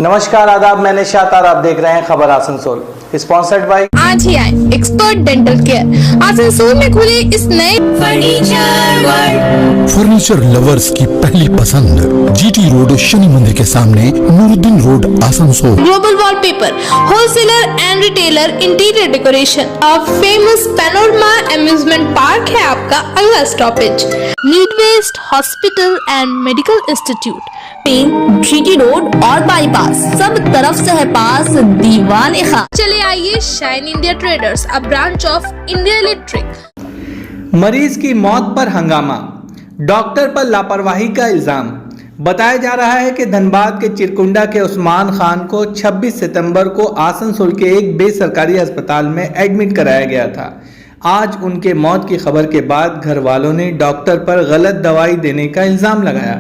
नमस्कार आदाब, मैंने शातार, आप देख रहे हैं खबर आसनसोल, स्पॉन्सर्ड बाय। आज ही आए एक्सपर्ट डेंटल केयर। आसनसोल में खुले इस नए फर्नीचर लवर्स की पहली पसंद, जीटी रोड शनि मंदिर के सामने, Nooruddin road, Asansol. Global wallpaper wholesaler and retailer interior decoration. अब फेमस पैनोरमा अम्यूजमेंट पार्क है आपका अगला stoppage. Need west hospital and medical institute, GT road और बाईपास, सब तरफ से है पास दीवाने खां। चले आइए shine India traders, a branch of India electric. मरीज की मौत पर हंगामा, डॉक्टर पर लापरवाही का इल्जाम। बताया जा रहा है कि धनबाद के चिरकुंडा के उस्मान खान को 26 सितंबर को आसनसोल के एक बेसरकारी अस्पताल में एडमिट कराया गया था। आज उनके मौत की खबर के बाद घर वालों ने डॉक्टर पर गलत दवाई देने का इल्जाम लगाया।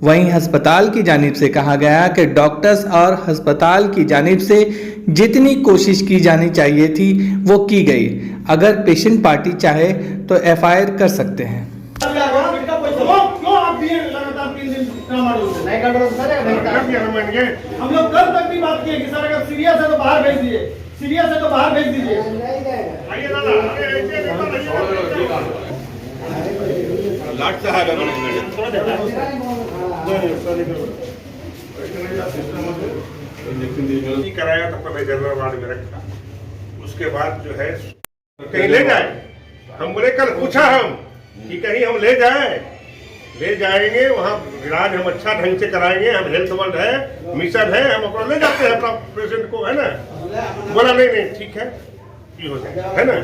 वहीं अस्पताल की जानिब से कहा गया कि डॉक्टर्स और अस्पताल की जानिब से जितनी कोशिश की जानी चाहिए थी वो की गई। अगर पेशेंट पार्टी चाहे तो एफआईआर कर सकते हैं। हम लोग कल तक भी बात किए कि सर अगर सीरियस है तो बाहर भेज दीजिए, सीरियस है तो बाहर भेज दीजिए। कराया तो पहले जनरल वार्ड में रखा, उसके बाद जो है कहीं ले जाए। हम बोले कल पूछा हम कि कहीं हम ले जाएंगे वहाँ इलाज हम अच्छा ढंग से कराएंगे, हम हेल्थ वर्ल्ड है, मिशन है, हम अपना ले जाते हैं अपना पेशेंट को, है ना। बोला नहीं ठीक है, ये हो जाए, है ना।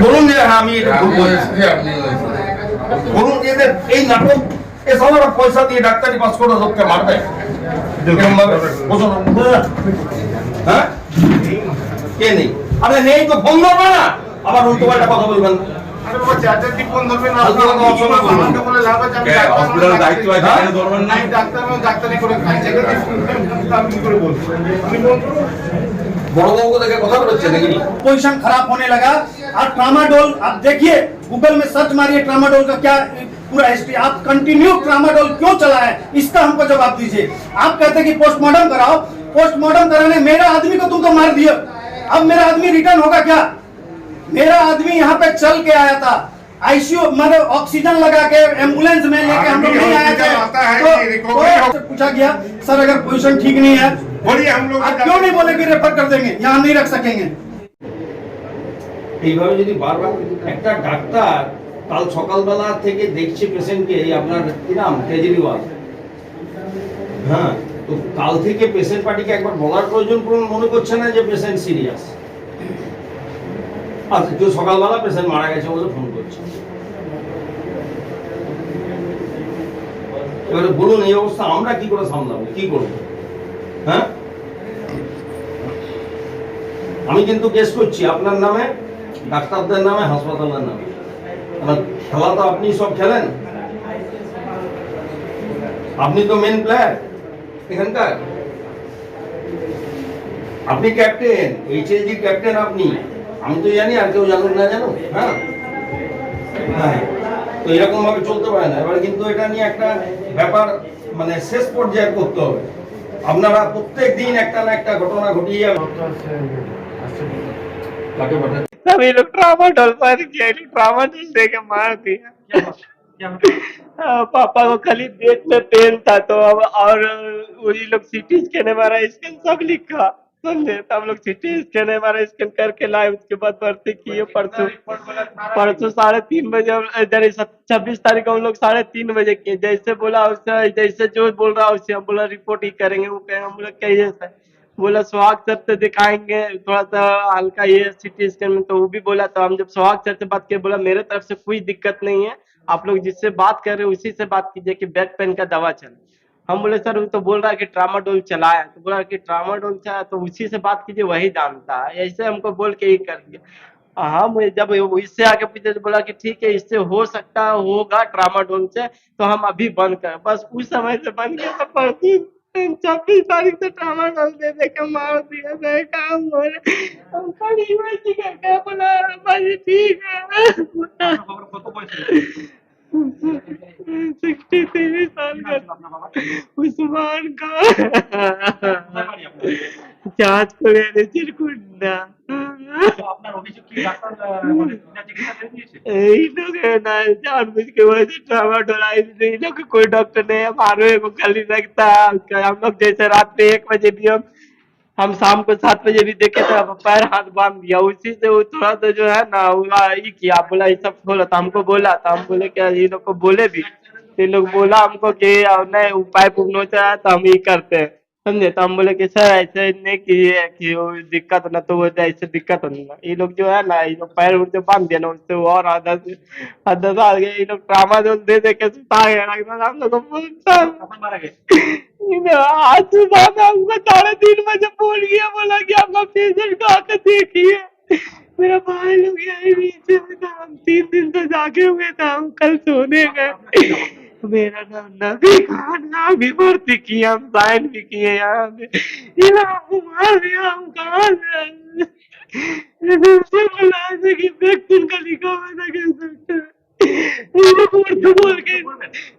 বলুন যে আমি এটা করব, বলুন যে এই নাটক এই সবার পয়সা দিয়ে ডাক্তারি পাস করে লোককে মারবে, হ্যাঁ কে নেই? আরে নেই তো ফোন ধরবে না, আবার উল্টো পাল্টা কথা বলবেন। আরে বাবা চার্জার দিয়ে ফোন ধরবে না, আমাকে বলে লাভ আছে, আমি হসপিটালের দায়িত্ব আছে, এখানে ধরবেন না। ডাক্তারি করে খাই, আমি কি করে বলবো? আমি বলবো বড়বাবু থেকে কথা বলছে নাকি? पोजीशन खराब होने लगा। और ट्रामाडोल आप देखिए, गूगल में सर्च मारिए ट्रामाडोल का क्या पूरा हिस्ट्री। आप कंटिन्यू ट्रामाडोल क्यों चला है, इसका हमको जवाब दीजिए। आप कहते हैं कि पोस्टमार्टम कराओ, पोस्टमार्टम कराने मेरा आदमी को तुम तो मार दिया, अब मेरा आदमी रिटर्न होगा क्या? मेरा आदमी यहाँ पे चल के आया था, आईसीयू मतलब ऑक्सीजन लगा के एम्बुलेंस में लेके हम लोग नहीं आए थे। तो पूछा गया सर अगर पोजीशन ठीक नहीं है बोलिए, हम लोग आप क्यों नहीं बोले कि रेफर कर देंगे, यहाँ नहीं रख सकेंगे। এইভাবে যদি বারবার একটা ডাক্তার কাল সকালবেলা থেকে দেখছে পেশেন্টকে, আপনার কি নাম কেজরিওয়াল, হ্যাঁ, তো কাল থেকে পেশেন্ট পার্টিকে একবার বলার প্রয়োজন মনে করছে না যে পেশেন্ট সিরিয়াস। আচ্ছা, কেউ সকালবেলা পেশেন্ট মারা গেছে বলে ফোন করছে। এবারে বলুন এই অবস্থা আমরা কি করে সামলাবো, কি করবো? হ্যাঁ, আমি কিন্তু কেস করছি আপনার নামে, ডাক্তারদের নামে, হাসপাতালের নামে। খেলা তো আপনি সব খেলেন, আপনি তো মেন প্লেয়ার এখানকার, আপনি ক্যাপ্টেন, এইচএসজি ক্যাপ্টেন আপনি। আমি তো জানি, আর কেউ জানুক না জানুক, হ্যাঁ হ্যাঁ, তো এরকম ভাবে চলতে পারে না। এবার কিন্তু এটা নিয়ে একটা ব্যাপার মানে শেষ পর্যায়ে করতে হবে। আপনারা প্রত্যেক দিন একটা না একটা ঘটনা ঘটিয়ে सभी लोग ट्रामाडोल पर किया, ट्रामाडोल दे के मार दिया। पापा को खाली पेट में पेन था तो अब, और वही लोग सीटी स्कैन हमारा स्कैन सब लिखा, समझे। तो हम लोग सीटी स्कैन हमारा स्कैन करके लाए, उसके बाद भर्ती किए। परसों 3:30 बजे, 26 तारीख को हम लोग 3:30 बजे किए। जैसे बोला उससे, जैसे जो बोल रहा उससे हम बोला रिपोर्ट ही करेंगे। वो कहें, हम बोला कैसे सर? बोला सुहाग सर से दिखाएंगे, थोड़ा सा हल्का ये सिटी स्कैन में। तो वो भी बोला, तो हम जब सुहाग सर से बात किए, बोला मेरे तरफ से कोई दिक्कत नहीं है, आप लोग जिससे बात कर रहे हो उसी से बात कीजिए कि बैक पेन का दवा चले। हम बोले सर वो तो बोल रहा है कि ट्रामाडोल चलाया, तो बोला कि ट्रामाडोल चलाया तो उसी से बात कीजिए, वही जानता है। ऐसे हमको बोल के ही कर दिया। हाँ, मुझे जब इससे आके पूछे तो बोला कि ठीक है, इससे हो सकता होगा ट्रामाडोल से, तो हम अभी बंद कर। बस उस समय से बंद किया, तो 26 तारीख से ट्रामाडोल दे के मार दिया। मैं काम बोले हम बड़ी वैसी करके बोला भाई ठीक है। 63 साल का उस्मान का जांच को गए चिरकुंडा এই लोग है ना जानबूझ के वजह से ट्रामा डोलाई इन लोग कोई डॉक्टर नहीं है मारो को कल नहीं लगता हम लोग जैसे रात में 1 बजे भी हम शाम को 7 बजे भी देखे थे पैर हाथ बांध दिया उसी से वो थोड़ा सा जो है ना वो ये किया बोला ये सब खोला तो हमको बोला था हम बोले क्या ये लोग को बोले भी तो ये लोग बोला हमको कि नहीं वो पाइप नोचा है तो हम ये करते हैं समझे तो हम बोले कि सर ऐसे नहीं किए कि वो दिक्कत ना तो वो ऐसे दिक्कत होने ना ये लोग जो है ना ये लोग पैर उड़ से बांध दिया ना उससे वो और आधा आ गए ये लोग ट्रामा जो दे के सुता गए हम लोग को आज सुबह में हमको 3:30 बजे फोन किया बोला कि आपका पेशेंट को आकर देखिए मेरा भाई लोग यही नीचे में था हम 3 दिन से जागे हुए थे हम कल सोने गए मेरा नाना भी खाना भी भर्ती किया हम साइन भी किए यहाँ पे ये लोग हमको मार दिया हम कहाँ से बोला था कि वैक्सीन का लिखा हुआ था कि ये लोग उर्दू बोल के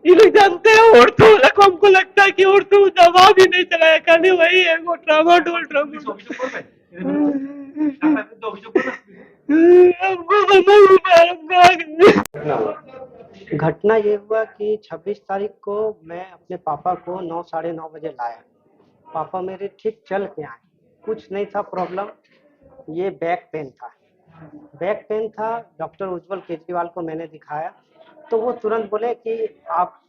ये लोग जानते हैं उर्दू लोग हमको लगता है कि उर्दू दवा भी नहीं चलाया खाली वही है वो ट्रामाडोल हमको समझ नहीं आ रहा घटना ये हुआ कि 26 तारीख को मैं अपने पापा को 9 साढ़े 9 बजे लाया। पापा मेरे ठीक चल के आए, कुछ नहीं था प्रॉब्लम, ये बैक पेन था। डॉक्टर उज्जवल केजरीवाल को मैंने दिखाया तो वो तुरंत बोले कि आप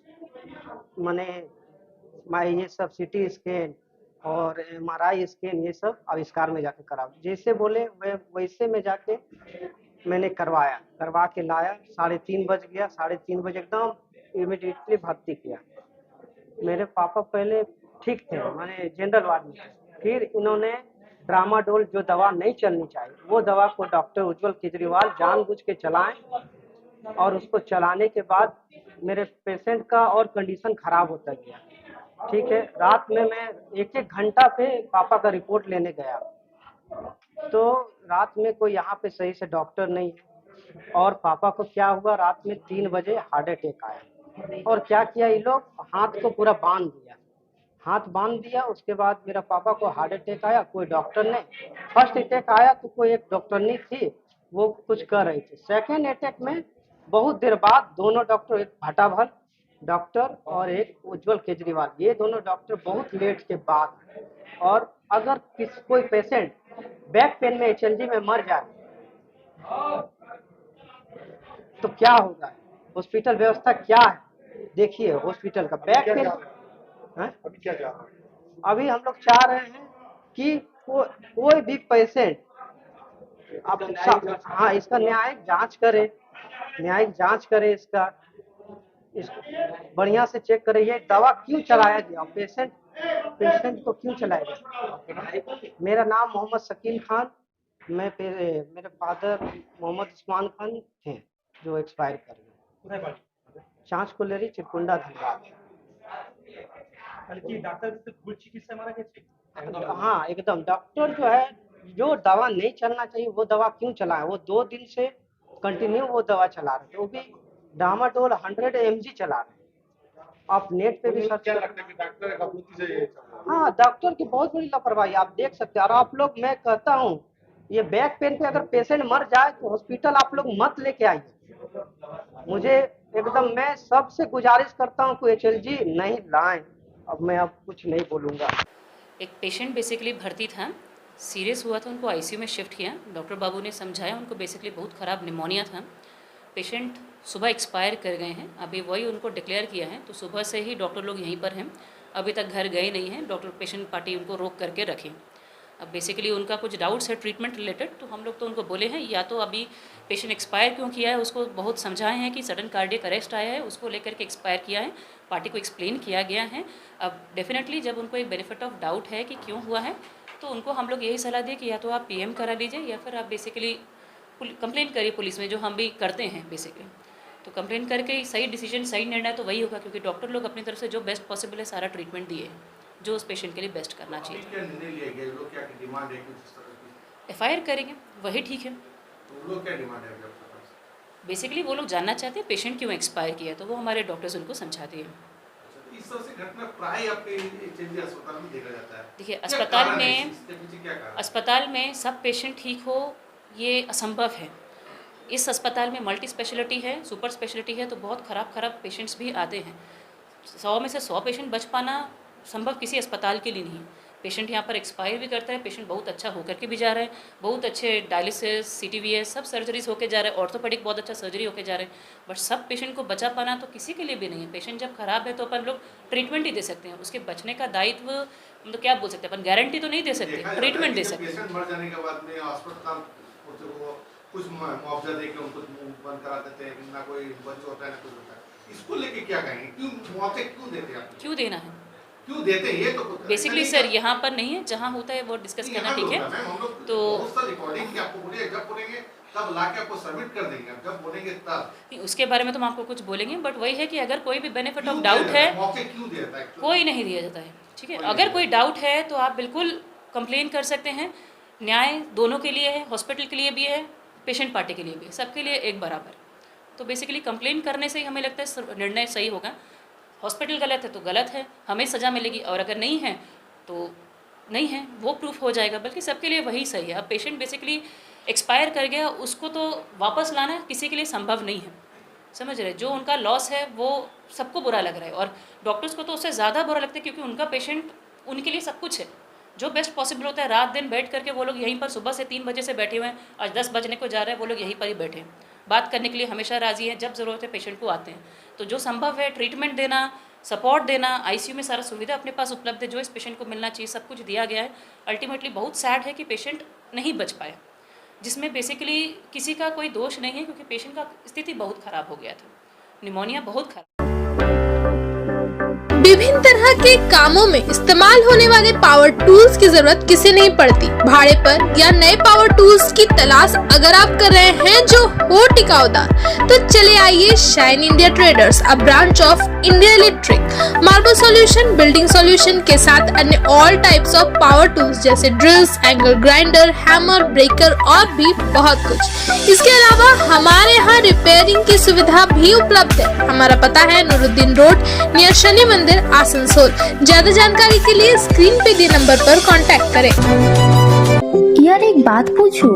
ये सब सीटी स्कैन और MRI स्कैन ये सब आविष्कार में जाके कराओ। जैसे बोले वैसे में जाके मैंने करवा के लाया। 3:30 बज गया, 3:30 बजे एकदम इमीडिएटली भर्ती किया। मेरे पापा पहले ठीक थे, जनरल वार्ड में, फिर इन्होंने ट्रामाडोल जो दवा नहीं चलनी चाहिए वो दवा को डॉक्टर उज्जवल केजरीवाल जानबूझ के चलाएं और उसको चलाने के बाद मेरे पेशेंट का और कंडीशन खराब होता गया। ठीक है, रात में मैं 1-1 घंटा पे पापा का रिपोर्ट लेने गया तो रात में कोई यहाँ पे सही से डॉक्टर नहीं है और पापा को क्या हुआ, रात में 3 बजे हार्ट अटैक आया। और क्या किया ये लोग, हाथ को पूरा बांध दिया। उसके बाद मेरा पापा को हार्ट अटैक आया, कोई डॉक्टर नहीं। फर्स्ट अटैक आया तो कोई एक डॉक्टरनी थी वो कुछ कर रही थी। सेकेंड अटैक में बहुत देर बाद दोनों डॉक्टर, एक भटाभल डॉक्टर और एक उज्जवल केजरीवाल, ये दोनों डॉक्टर बहुत लेट के बाद। और अगर कोई पेशेंट बैक पेन में HLG में मर जाए तो क्या होगा, हॉस्पिटल व्यवस्था क्या है। देखिए हॉस्पिटल का बैक पेन अभी क्या चाह रहे हैं? अभी हम लोग चाह रहे हैं कि कोई भी पेशेंट हाँ इसका न्यायिक जांच करे, इसका बढ़िया से चेक करे, ये दवा क्यों चलाया गया, पेशेंट को क्यों चलाया गया। मेरा नाम मोहम्मद शकील खान, मेरे फादर मोहम्मद उस्मान खान थे जो एक्सपायर कर गए। चांच को ले रही चिरकुंडा धनबाद। हाँ एकदम, डॉक्टर जो है जो दवा नहीं चलना चाहिए वो दवा क्यों चलाए। वो 2 दिन से कंटिन्यू वो दवा चला रहे थे, वो भी डामाडोल 100 mg चला रहे हैं। आप नेट पे भी सर्च हाँ डॉक्टर की बहुत बड़ी लापरवाही आप देख सकते हैं। और आप लोग, मैं कहता हूँ ये बैक पेन पे अगर पेशेंट मर जाए तो हॉस्पिटल आप लोग मत लेके आइए। मुझे एकदम, मैं सबसे गुजारिश करता हूँ कोई HLG नहीं लाएं। अब मैं कुछ नहीं बोलूँगा। एक पेशेंट बेसिकली भर्ती था, सीरियस हुआ था, उनको ICU में शिफ्ट किया। डॉक्टर बाबू ने समझाया, उनको बेसिकली बहुत ख़राब निमोनिया था। पेशेंट सुबह एक्सपायर कर गए हैं, अभी वही उनको डिक्लेयर किया है। तो सुबह से ही डॉक्टर लोग यहीं पर हैं, अभी तक घर गए नहीं हैं। डॉक्टर पेशेंट पार्टी उनको रोक करके रखें। अब बेसिकली उनका कुछ डाउट्स है ट्रीटमेंट रिलेटेड, तो हम लोग तो उनको बोले हैं या तो अभी पेशेंट एक्सपायर क्यों किया है उसको बहुत समझाए हैं कि सडन कार्डियक अरेस्ट आया है, उसको लेकर के एक्सपायर किया है, पार्टी को एक्सप्लेन किया गया है। अब डेफिनेटली जब उनको एक बेनिफिट ऑफ डाउट है कि क्यों हुआ है तो उनको हम लोग यही सलाह दें कि या तो आप PM करा लीजिए या फिर आप बेसिकली कंप्लेन करिए पुलिस में, जो हम भी करते हैं बेसिकली। तो कंप्लेन करके सही डिसीजन, सही निर्णय तो वही होगा, क्योंकि डॉक्टर लोग अपनी तरफ से जो बेस्ट पॉसिबल है सारा ट्रीटमेंट दिए हैं जो उस पेशेंट के लिए बेस्ट करना चाहिए। FIR करेंगे, वही ठीक है। बेसिकली वो लोग जानना चाहते हैं पेशेंट क्यों एक्सपायर किया, तो वो हमारे डॉक्टर्स उनको समझाते हैं। इस तरह से घटना प्राय आपके एचएनजी अस्पताल में देखा जाता है। देखिए क्या अस्पताल कारण है में इसके पीछे क्या कारण है? अस्पताल में सब पेशेंट ठीक हो ये असंभव है। इस अस्पताल में मल्टी स्पेशलिटी है, सुपर स्पेशलिटी है, तो बहुत ख़राब पेशेंट्स भी आते हैं। 100 में से 100 पेशेंट बच पाना संभव किसी अस्पताल के लिए नहीं। पेशेंट यहाँ पर एक्सपायर भी करता है, पेशेंट बहुत अच्छा होकर के भी जा रहे हैं, बहुत अच्छे डायलिसिस, CTVS सब सर्जरीज होके जा रहे हैं, ऑर्थोपेडिक बहुत अच्छा सर्जरी होके जा रहे हैं, बट सब पेशेंट को बचा पाना तो किसी के लिए भी नहीं है। पेशेंट जब खराब है तो अपन लोग ट्रीटमेंट ही दे सकते हैं, उसके बचने का दायित्व हम तो क्या बोल सकते हैं, अपन गारंटी तो नहीं दे सकते, ट्रीटमेंट दे सकते हैं। पेशेंट मर जाने के बाद में अस्पताल कुछ मुआवजा देके उनको बंद करा देते हैं, ना कोई बच होता है ना कुछ होता है। इसको लेके क्या कहेंगे, क्यों मुआवजा क्यों देते हैं आप? क्यों देना है, क्यों देते हैं ये तो बेसिकली सर यहाँ पर नहीं है, जहाँ होता है वो डिस्कस करना ठीक है। तो रिकॉर्डिंग की आपको बोलिए, जब बोलेंगे तब लाके आपको सबमिट कर देंगे, जब बोलेंगे तब। उसके बारे में तो हम आपको कुछ बोलेंगे, बट वही है कि अगर कोई भी बेनिफिट ऑफ डाउट है क्यों देता है? कोई नहीं दिया जाता है, ठीक है। अगर कोई डाउट है तो आप बिल्कुल कंप्लेन कर सकते हैं, न्याय दोनों के लिए है, हॉस्पिटल के लिए भी है, पेशेंट पार्टी के लिए भी है, सबके लिए एक बराबर। तो बेसिकली कंप्लेन करने से ही हमें लगता है निर्णय सही होगा। हॉस्पिटल गलत है तो गलत है, हमें सज़ा मिलेगी, और अगर नहीं है तो नहीं है, वो प्रूफ हो जाएगा, बल्कि सबके लिए वही सही है। अब पेशेंट बेसिकली एक्सपायर कर गया, उसको तो वापस लाना किसी के लिए संभव नहीं है, समझ रहे। जो उनका लॉस है वो सबको बुरा लग रहा है, और डॉक्टर्स को तो उससे ज़्यादा बुरा लगता है, क्योंकि उनका पेशेंट उनके लिए सब कुछ है, जो बेस्ट पॉसिबल होता है। रात दिन बैठ करके वो लोग यहीं पर सुबह से 3 बजे से बैठे हुए हैं, आज 10 बजने को जा रहे हैं, वो लोग यहीं पर ही बैठे हैं, बात करने के लिए हमेशा राज़ी हैं, जब ज़रूरत है पेशेंट को आते हैं। तो जो संभव है ट्रीटमेंट देना, सपोर्ट देना, ICU में सारा सुविधा अपने पास उपलब्ध है, जो इस पेशेंट को मिलना चाहिए सब कुछ दिया गया है। अल्टीमेटली बहुत सैड है कि पेशेंट नहीं बच पाया, जिसमें बेसिकली किसी का कोई दोष नहीं है, क्योंकि पेशेंट का स्थिति बहुत ख़राब हो गया था, निमोनिया बहुत खराब। विभिन्न तरह के कामों में इस्तेमाल होने वाले पावर टूल्स की जरूरत किसे नहीं पड़ती। भाड़े पर या नए पावर टूल्स की तलाश अगर आप कर रहे हैं जो हो टिकाऊदार, तो चले आइए shine India traders, a branch of India electric. Marble solution, building solution के साथ अन्य all types of power tools जैसे drills, angle grinder, hammer, breaker और भी बहुत कुछ। इसके अलावा हमारे यहाँ रिपेयरिंग की सुविधा भी उपलब्ध है। हमारा पता है नूरुद्दीन रोड नियर शनि मंदिर, आसनसोल। ज्यादा जानकारी के लिए स्क्रीन पे दिए नंबर पर कांटेक्ट करें। यार एक बात पूछूं?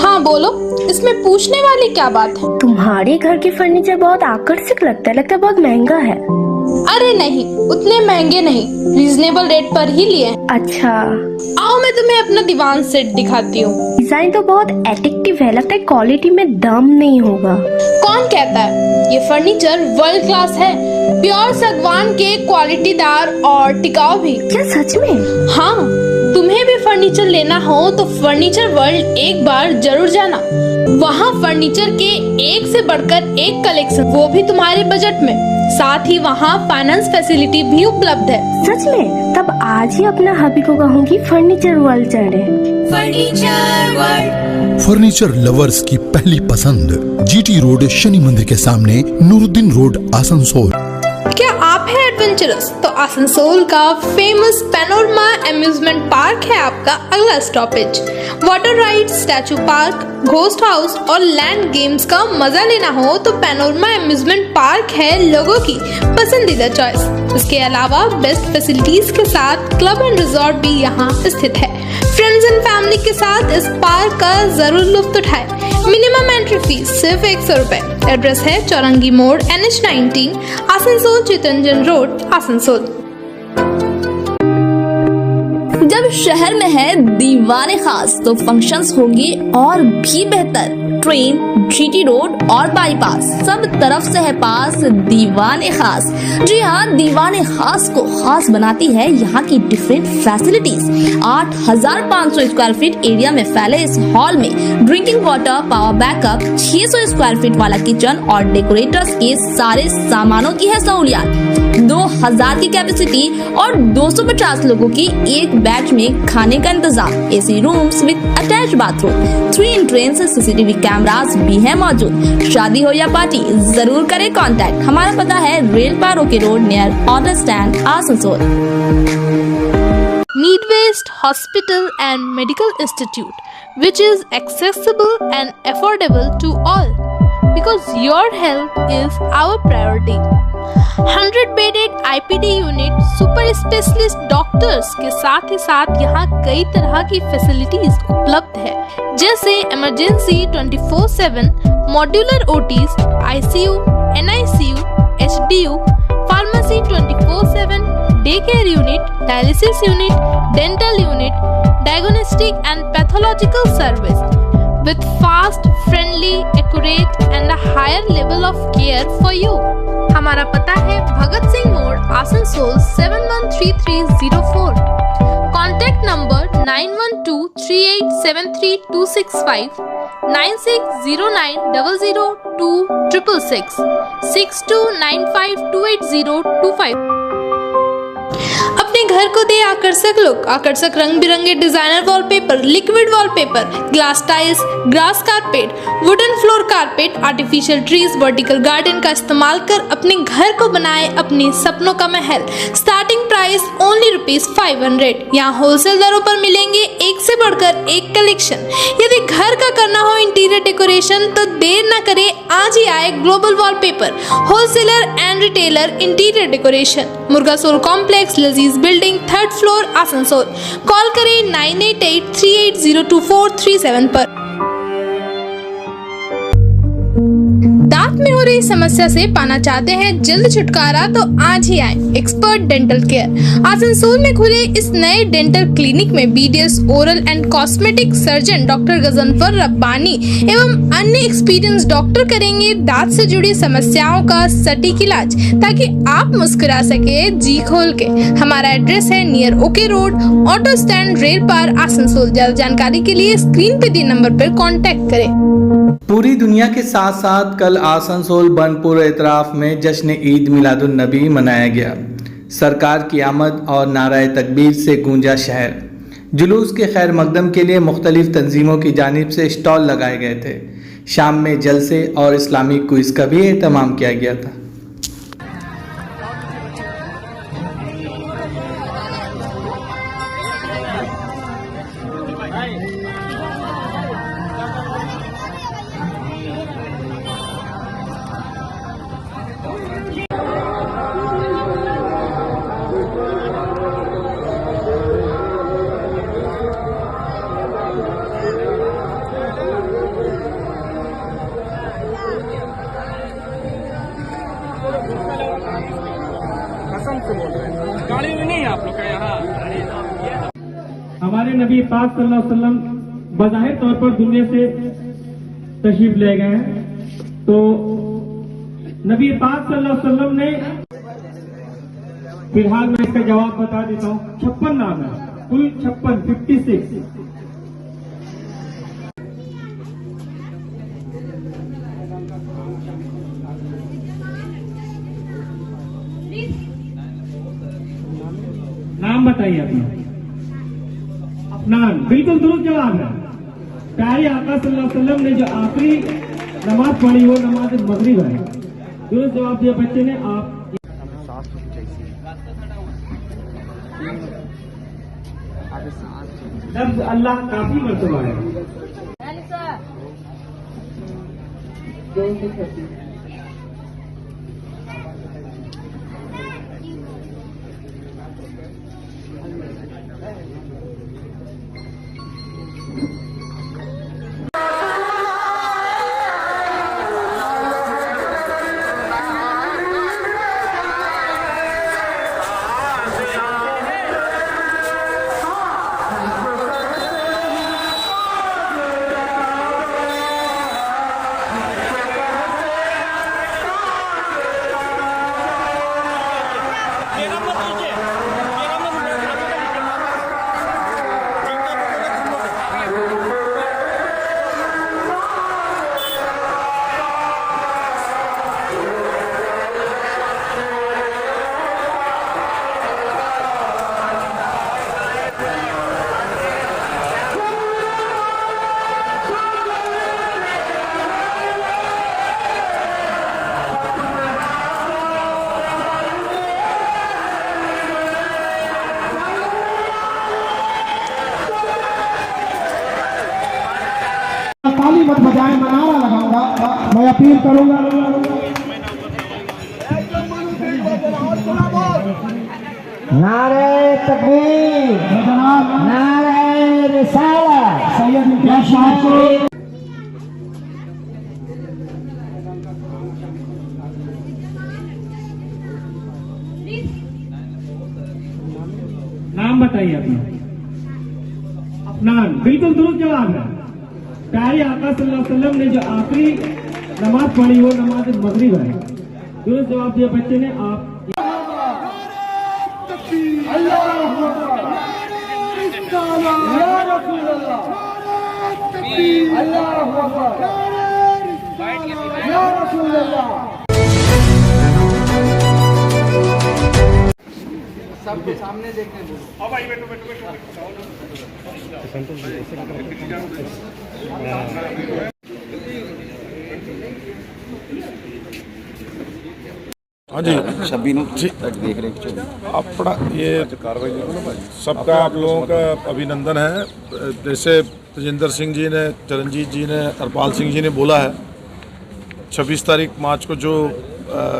हाँ बोलो, इसमें पूछने वाली क्या बात है? तुम्हारे घर के फर्नीचर बहुत आकर्षक लगता है बहुत महंगा है। अरे नहीं, उतने महंगे नहीं, रीजनेबल रेट पर ही लिए। अच्छा, आओ मैं तुम्हें अपना दीवान सेट दिखाती हूँ। डिजाइन तो बहुत एट्रैक्टिव है, लगता है क्वालिटी में दम नहीं होगा। कौन कहता है? ये फर्नीचर वर्ल्ड क्लास है, प्योर सागवान के, क्वालिटीदार और टिकाऊ भी। क्या सच में? हाँ, तुम्हें भी फर्नीचर लेना हो तो फर्नीचर वर्ल्ड एक बार जरूर जाना। वहाँ फर्नीचर के एक से बढ़कर एक कलेक्शन, वो भी तुम्हारे बजट में। साथ ही वहाँ फाइनेंस फैसिलिटी भी उपलब्ध है। सच में? तब आज ही अपना हबी को कहूँगी फर्नीचर वर्ल्ड चढ़े। फर्नीचर वर्ल्ड, फर्नीचर लवर्स की पहली पसंद, GT रोड शनि मंदिर के सामने, नूरुद्दीन रोड, आसनसोल। क्या आप है एडवेंचरस? तो आसनसोल का फेमस पैनोरमा एम्यूजमेंट पार्क है आपका अगला stoppage. Water ride, statue park, ghost house और लैंड गेम्स का मजा लेना हो तो पैनोरमा एम्यूजमेंट पार्क है लोगों की पसंदीदा चॉइस। इसके अलावा बेस्ट फैसिलिटीज के साथ क्लब एंड रिजॉर्ट भी यहाँ स्थित है। फ्रेंड्स एंड फैमिली के साथ इस पार्क का जरूर लुत्फ उठाएं। मिनिमम एंट्री फीस सिर्फ 100 रुपए। एड्रेस है चौरंगी मोड़, NH19, आसनसोल, चितरंजन रोड, आसनसोल। जब शहर में है दीवाने खास तो फंक्शंस होंगे और भी बेहतर। ट्रेन, GT रोड और बाईपास सब तरफ से है पास दीवाने खास। जी हाँ, दीवाने खास को खास बनाती है यहाँ की different facilities. 8500 square feet area में फैले इस हॉल में drinking water, power backup, 600 square feet वाला किचन और डेकोरेटर्स के सारे सामानों की है सहूलियत। 2000 की कैपेसिटी और 250 लोगों की एक बैच में खाने का इंतजाम। AC rooms with attach bathroom, 3 entrance, CCTV cameras भी है मौजूद। शादी हो या पार्टी जरूर करें कांटेक्ट। हमारा पता है रेल पारो के road near auto stand, Asansol. Midwest Hospital and Medical Institute, which is accessible and affordable to all. because your health is our priority. 100 bedded IPD unit, super specialist doctors के साथ ही साथ यहाँ कई तरह की फैसिलिटीज उपलब्ध है, जैसे emergency 24/7, modular OTs, ICU, NICU, HDU, pharmacy 24/7, day care unit, dialysis unit, dental unit, diagnostic and pathological service with fast, friendly, accurate and a higher level of care for you. हमारा पता है भगत सिंह मोड़, Asansol 713304. Contact number 9123873265, 9609002666, 6295280255. अपने घर को दे आकर्षक look, आकर्षक रंग बिरंगे designer wallpaper, liquid wallpaper, glass tiles, grass carpet, wooden floor carpet, artificial trees, vertical garden का इस्तेमाल कर अपने घर को बनाए अपने सपनों का महल। Starting price only ₹500। यहाँ होलसेल दरों पर मिलेंगे एक से बढ़कर एक कलेक्शन। यदि घर का करना हो इंटीरियर डेकोरेशन तो देर न करे, आज ही आए global wallpaper, wholesaler and retailer interior decoration, Murgasol complex, Lazeez building, 3rd floor, Asansol. Call करें 9883802437 पर। दांत में हो रही समस्या से पाना चाहते हैं जल्द छुटकारा तो आज ही आए एक्सपर्ट डेंटल केयर। आसनसोल में खुले इस नए डेंटल क्लिनिक में BDS oral and cosmetic surgeon doctor Ghazanfar Rabbani एवं अन्य एक्सपीरियंस डॉक्टर करेंगे दांत से जुड़ी समस्याओं का सटीक इलाज, ताकि आप मुस्कुरा सके जी खोल के। हमारा एड्रेस है near OK road, auto stand, Railpar, Asansol. ज्यादा जानकारी के लिए स्क्रीन पे दिए नंबर पर कॉन्टेक्ट करें। पूरी दुनिया के साथ साथ कल आसनसोल बनपुर एतराफ में जश्न ईद मिलादुन नबी मनाया गया। सरकार की आमद और नाराए तकबीर से गूंजा शहर। जुलूस के खैर मकदम के लिए मुख्तलिफ तंजीमों की जानिब से स्टॉल लगाए गए थे। शाम में जलसे और इस्लामिक क्विज का भी एहतमाम किया गया था। गाड़ी में नहीं आप लोग का यहाँ। हमारे नबी पाक सल्लल्लाहु अलैहि वसल्लम बज़ाहिर तौर पर दुनिया से तशरीफ ले गए हैं, तो नबी पाक सल्लल्लाहु अलैहि वसल्लम ने, फिलहाल मैं इसका जवाब बता देता हूँ, 56 नाम है, कुल 56। नाम बताइए अपना। अफनान, बिल्कुल दुरुस्त जवाब है। प्यारे आका सल्लल्लाहु अलैहि वसल्लम ने जो आखिरी नमाज पढ़ी वो नमाज मगरिब है। दुरुस्त जवाब दिया बच्चे ने। आप लफ्ज़ अल्लाह काफी मर्तबा है। मत बजाएं, मैं नारा लगाऊंगा, मैं अपील करूंगा। नारे तकबीर, नारे रिसालत, सैयद इम्तियाज साहब को नाम बताइए अपना बिल्कुल दुरुस्त जवाब है। प्यारे आका सल्लल्लाहु अलैहि वसल्लम ने जो आखिरी नमाज पढ़ी वो नमाज मगरिब है। दुरुस्त जवाब दिया बच्चे ने। आप सबको सामने देखने बोलो। अब भाई बैठो बैठो बैठो। हाँ जी, देख रहे अपना ये सबका आप लोगों का अभिनंदन है। जैसे तेजिंदर सिंह जी ने, चरणजीत जी ने, हरपाल सिंह जी ने बोला है, 26 तारीख मार्च को जो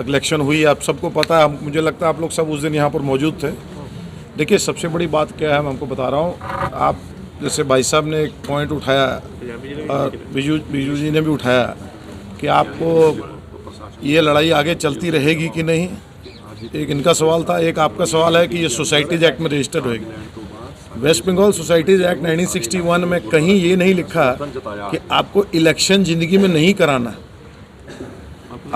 इलेक्शन हुई, आप सबको पता है। मुझे लगता है आप लोग सब उस दिन यहाँ पर मौजूद थे। देखिए, सबसे बड़ी बात क्या है, मैं हमको बता रहा हूँ। आप जैसे भाई साहब ने एक पॉइंट उठाया और बीजू जी ने भी उठाया कि आपको ये लड़ाई आगे चलती रहेगी कि नहीं। एक इनका सवाल था, एक आपका सवाल है कि ये सोसाइटीज़ एक्ट में रजिस्टर्ड होगी। वेस्ट बंगाल सोसाइटीज़ एक्ट 1961 में कहीं ये नहीं लिखा कि आपको इलेक्शन ज़िंदगी में नहीं कराना।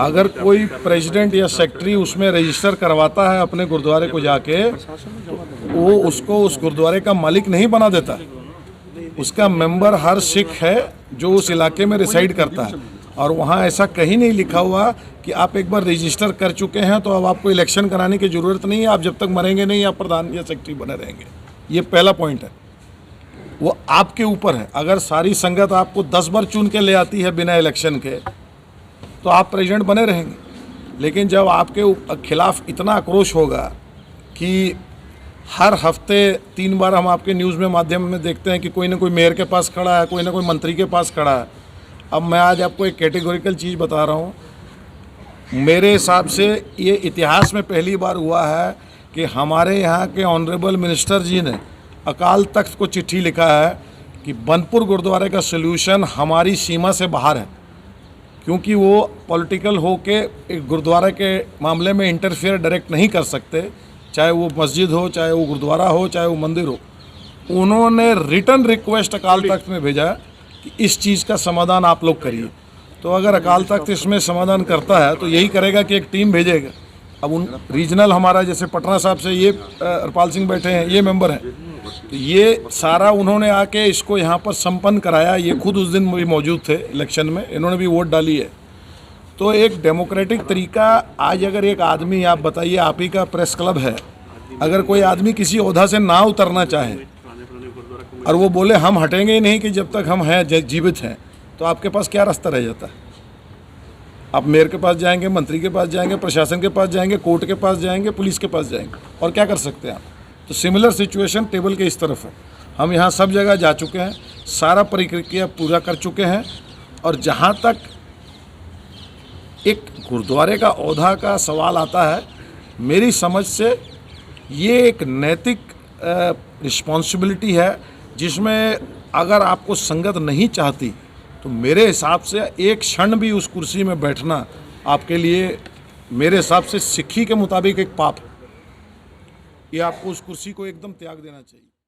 अगर कोई प्रेसिडेंट या सेक्रेटरी उसमें रजिस्टर करवाता है अपने गुरुद्वारे को जाके, तो वो उसको उस गुरुद्वारे का मालिक नहीं बना देता। उसका मेंबर हर सिख है जो उस इलाके में रिसाइड करता है, और वहाँ ऐसा कहीं नहीं लिखा हुआ कि आप एक बार रजिस्टर कर चुके हैं तो अब आपको इलेक्शन कराने की ज़रूरत नहीं है, आप जब तक मरेंगे नहीं आप प्रधान या सेक्रेटरी बने रहेंगे। ये पहला पॉइंट है, वो आपके ऊपर है। अगर सारी संगत आपको 10 बार चुन के ले आती है बिना इलेक्शन के, तो आप प्रेसिडेंट बने रहेंगे। लेकिन जब आपके खिलाफ इतना आक्रोश होगा कि हर हफ्ते 3 बार हम आपके न्यूज़ में माध्यम में देखते हैं कि कोई ना कोई मेयर के पास खड़ा है, कोई ना कोई मंत्री के पास खड़ा है। अब मैं आज आपको एक कैटेगोरिकल चीज़ बता रहा हूँ। मेरे हिसाब से ये इतिहास में पहली बार हुआ है कि हमारे यहाँ के ऑनरेबल मिनिस्टर जी ने अकाल तख्त को चिट्ठी लिखा है कि बनपुर गुरुद्वारे का सल्यूशन हमारी सीमा से बाहर है, क्योंकि वो पॉलिटिकल हो के एक गुरुद्वारे के मामले में इंटरफेयर डायरेक्ट नहीं कर सकते, चाहे वो मस्जिद हो, चाहे वो गुरुद्वारा हो, चाहे वो मंदिर हो। उन्होंने रिटर्न रिक्वेस्ट अकाल तख्त में भेजा कि इस चीज़ का समाधान आप लोग करिए। तो अगर अकाल तख्त इसमें समाधान करता है तो यही करेगा कि एक टीम भेजेगा। अब उन रीजनल हमारा जैसे पटना साहब से ये हरपाल सिंह बैठे हैं, ये मेंबर हैं, तो ये सारा उन्होंने आके इसको यहाँ पर संपन्न कराया। ये खुद उस दिन भी मौजूद थे इलेक्शन में, इन्होंने भी वोट डाली है। तो एक डेमोक्रेटिक तरीका, आज अगर एक आदमी, आप बताइए, आप ही का प्रेस क्लब है, अगर कोई आदमी किसी ओहदा से ना उतरना चाहे और वो बोले हम हटेंगे ही नहीं कि जब तक हम हैं, जीवित हैं, तो आपके पास क्या रास्ता रह जाता है? आप मेयर के पास जाएंगे, मंत्री के पास जाएंगे, प्रशासन के पास जाएंगे, कोर्ट के पास जाएंगे, पुलिस के पास जाएंगे, और क्या कर सकते हैं आप? तो सिमिलर सिचुएशन टेबल के इस तरफ है। हम यहाँ सब जगह जा चुके हैं, सारा प्रक्रिया पूरा कर चुके हैं, और जहाँ तक एक गुरुद्वारे का ओहदा का सवाल आता है, मेरी समझ से ये एक नैतिक रिस्पॉन्सिबिलिटी है, जिसमें अगर आपको संगत नहीं चाहती तो मेरे हिसाब से एक क्षण भी उस कुर्सी में बैठना आपके लिए, मेरे हिसाब से सिक्खी के मुताबिक एक पाप है। ये आपको उस कुर्सी को एकदम त्याग देना चाहिए।